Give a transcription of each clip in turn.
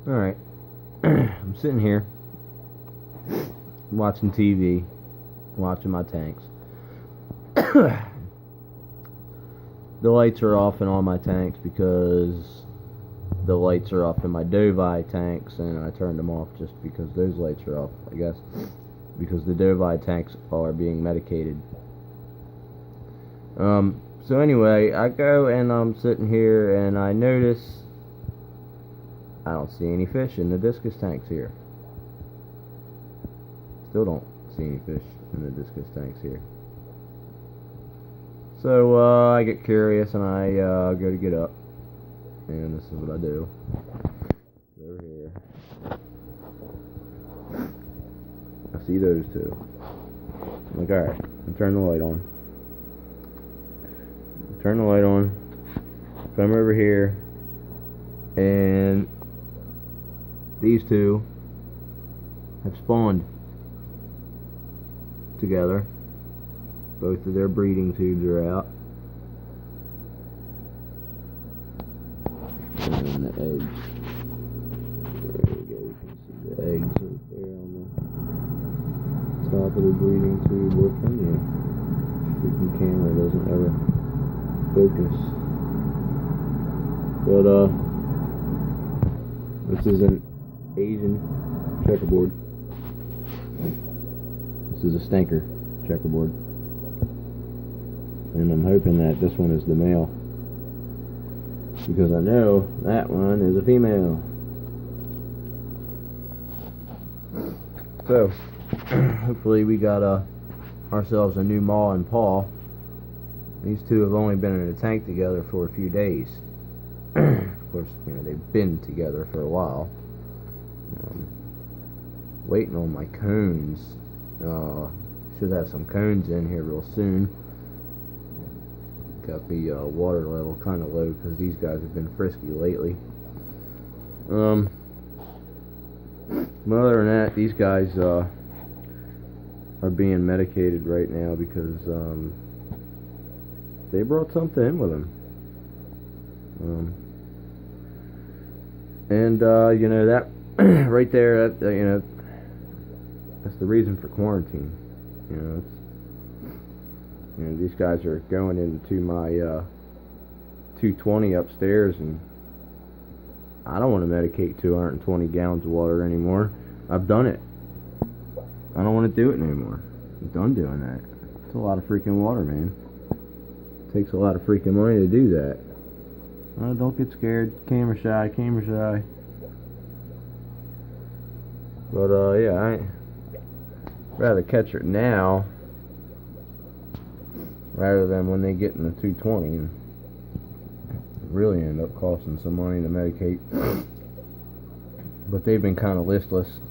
Alright. I'm sitting here watching TV, watching my tanks. The lights are off in all my tanks because the lights are off in my Dovi tanks, and I turned them off just because those lights are off, I guess, because the Dovi tanks are being medicated. So anyway, I go and I'm sitting here and I notice I don't see any fish in the discus tanks here. Still don't see any fish in the discus tanks here. So I get curious and I go to get up, and this is what I do. Go over here. I see those two. I'm like, alright, I turn the light on. Turn the light on. Come over here, and these two have spawned together. Both of their breeding tubes are out. And the eggs. There we go. You can see the eggs right there on the top of the breeding tube. What can you? Freaking camera doesn't ever focus. But this is an Asian checkerboard. This is a Stendker checkerboard. And I'm hoping that this one is the male, because I know that one is a female. So, hopefully we got ourselves a new ma and pa. These two have only been in a tank together for a few days. Of course, they've been together for a while. Waiting on my cones. Should have some cones in here real soon. Got the water level kind of low because these guys have been frisky lately. But other than that, these guys are being medicated right now because they brought something in with them. And that right there, that's the reason for quarantine. These guys are going into my 220 upstairs, and I don't want to medicate 220 gallons of water anymore. I've done it. I don't want to do it anymore. I'm done doing that. It's a lot of freaking water, man. It takes a lot of freaking money to do that. Don't get scared. Camera shy. But yeah, I'd rather catch it now rather than when they get in the 220 and really end up costing some money to medicate. But they've been kind of listless,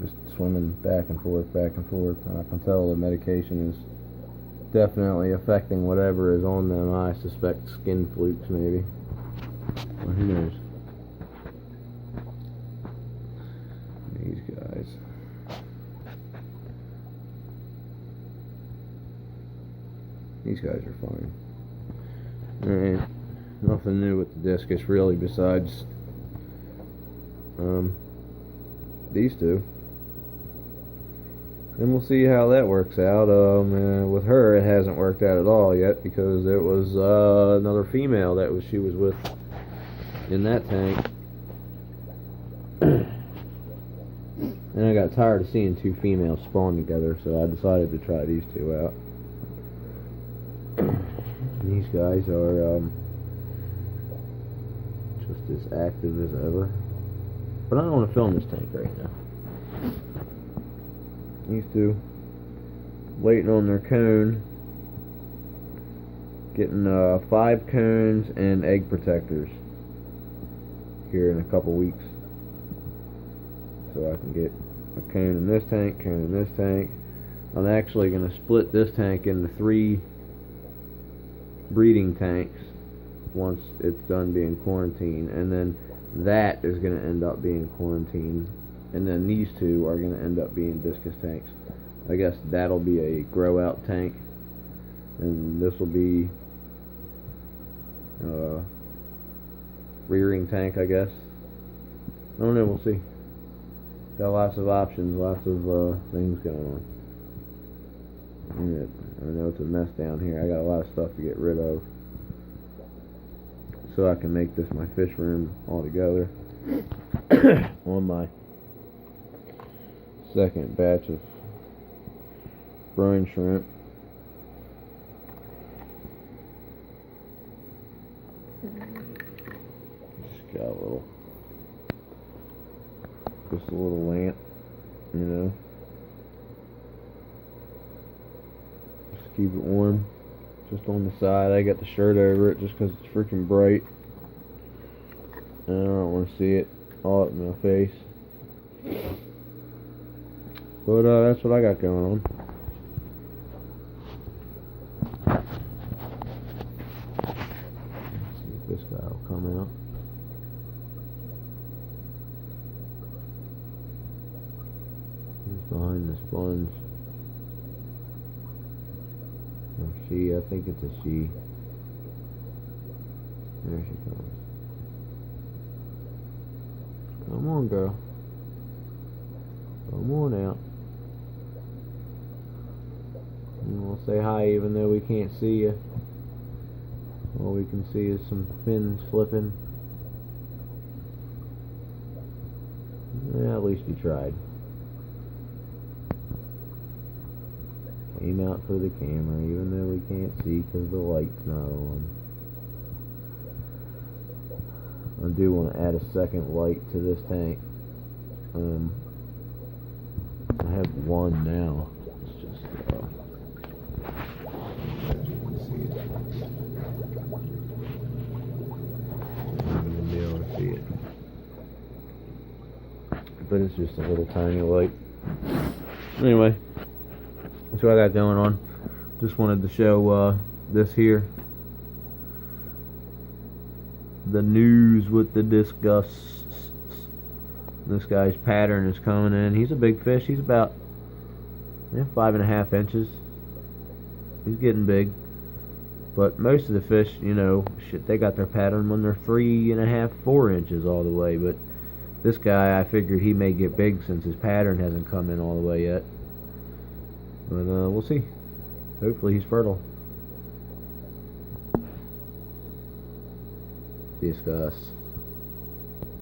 just swimming back and forth, and I can tell the medication is definitely affecting whatever is on them. I suspect skin flukes, maybe. Well, who knows? These guys. These guys are fine. Alright, nothing new with the discus really besides these two. And we'll see how that works out. With her, it hasn't worked out at all yet because it was another female that she was with in that tank. And I got tired of seeing two females spawn together, so I decided to try these two out. These guys are just as active as ever. But I don't want to film this tank right now. These two waiting on their cone, getting 5 cones and egg protectors here in a couple weeks, so I can get a cone in this tank, cone in this tank. I'm actually going to split this tank into 3 breeding tanks once it's done being quarantined, and then that is going to end up being quarantined, and then these two are going to end up being discus tanks. I guess that'll be a grow out tank, and this will be rearing tank, I guess. I don't know, we'll see. Got lots of options, lots of things going on. I know it's a mess down here. I got a lot of stuff to get rid of, so I can make this my fish room altogether. On my second batch of brine shrimp. Just got just a little lamp, you know. Just keep it warm. Just on the side, I got the shirt over it just because it's freaking bright. And I don't want to see it all up in my face. But that's what I got going on. Let's see if this guy will come out. He's behind the sponge. Or she, I think it's a she. There she comes. Come on, girl. Come on out. And we'll say hi even though we can't see you. All we can see is some fins flipping. Yeah, at least you tried. Came out for the camera even though we can't see because the light's not on. I do want to add a second light to this tank. I have one now. It's just as you can see it. I won't even be able to see it. But it's just a little tiny light. Anyway, that's what I got going on. Just wanted to show this here. The news with the discus. This guy's pattern is coming in. He's a big fish. He's about 5.5 inches. He's getting big. But most of the fish, you know, shit, they got their pattern when they're 3.5, 4 inches all the way. But this guy, I figured he may get big since his pattern hasn't come in all the way yet. But we'll see. Hopefully he's fertile. Discuss.